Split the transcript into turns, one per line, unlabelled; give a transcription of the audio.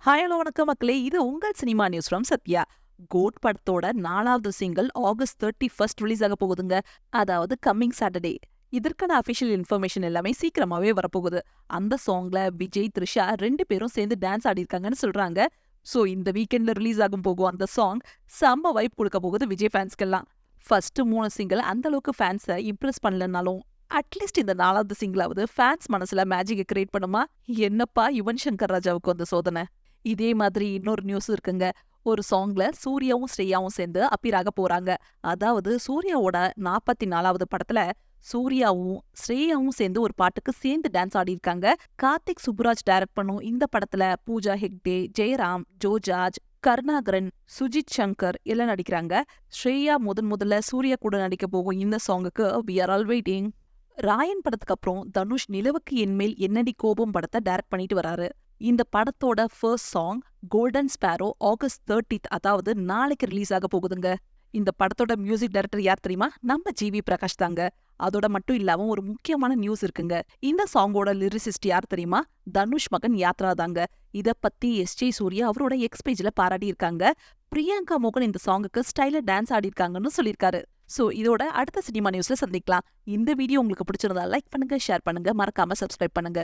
Hi hello வணக்கம் மக்களே, இது உங்கள் cinema news from Sathya. GOAT படத்தோட 4வது சிங்கிள் ஆகஸ்ட் 31 ரிலீஸ் ஆக போகுதுங்க. அதாவது கம்மிங் சாட்டர்டே. இதற்கான அஃபிஷியல் இன்ஃபர்மேஷன் எல்லாமே சீக்கிரமாவே வரப்போகுது. அந்த சாங்ல விஜய், த்ரிஷா 2 பேரும் சேர்ந்து டான்ஸ் ஆடிருக்காங்கன்னு சொல்றாங்க. சோ இந்த வீக்கெண்ட்ல ரிலீஸ் ஆகும் போகும் அந்த சாங் செம்ம வைப் கொடுக்க போகுது விஜய் ஃபேன்ஸ்க்கெல்லாம். ஃபர்ஸ்ட் 3 சிங்கிள் அந்த அளவுக்கு ஃபேன்ஸை இம்ப்ரெஸ் பண்ணலனாலும் அட்லீஸ்ட் இந்த 4வது சிங்கிளாவது ஃபேன்ஸ் மனசுல மேஜிக்கை கிரியேட் பண்ணுமா? என்னப்பா யுவன் சங்கர் ராஜாவுக்கு அந்த சோதனை. இதே மாதிரி இன்னொரு நியூஸ் இருக்குங்க. ஒரு சாங்ல சூர்யாவும் ஸ்ரேயாவும் சேர்ந்து அப்பீர் ஆக போறாங்க. அதாவது சூர்யாவோட 44வது படத்துல சூர்யாவும் ஸ்ரேயாவும் சேர்ந்து ஒரு பாட்டுக்கு சேர்ந்து டான்ஸ் ஆடிருக்காங்க. கார்த்திக் சுப்புராஜ் டைரக்ட் பண்ணும் இந்த படத்துல பூஜா ஹெக்டே, ஜெயராம், ஜோஜாஜ், கருணாகரன், சுஜித் சங்கர் எல்லாம் நடிக்கிறாங்க. ஸ்ரேயா முதல்ல சூர்யா கூட நடிக்க போகும் இந்த சாங்குக்கு we are all waiting. Raayan படத்துக்கு அப்புறம் தனுஷ் நிலவுக்கு என்மேல் என்னடி கோபம் படத்தை டைரக்ட் பண்ணிட்டு வராரு. இந்த படத்தோட first song golden Sparrow August 30th, அதாவது நாளைக்கு ரிலீஸ் ஆக போகுதுங்க. இந்த படத்தோட மியூசிக் டைரக்டர் யார் தெரியுமா? நம்ம ஜிவி பிரகாஷ் தாங்க. அதோட மட்டும் இல்லாம ஒரு முக்கியமான நியூஸ் இருக்குங்க. இந்த சாங்கோட லிரிசிஸ்ட் யார் தெரியுமா? தனுஷ் மகன் யாத்ரா தாங்க. இத பத்தி எஸ்ஜே சூர்யா அவரோட எக்ஸ் பேஜ்ல பாராட்டி இருக்காங்க. பிரியங்கா மோகன் இந்த சாங்குக்கு ஸ்டைல டான்ஸ் ஆடி இருக்காங்கன்னு சொல்லியிருக்காரு. சோ இதோட அடுத்த சினிமா நியூஸ்ல சந்திக்கலாம். இந்த வீடியோ உங்களுக்கு பிடிச்சிருந்தா லைக் பண்ணுங்க, ஷேர் பண்ணுங்க, மறக்காம சப்ஸ்கிரைப் பண்ணுங்க.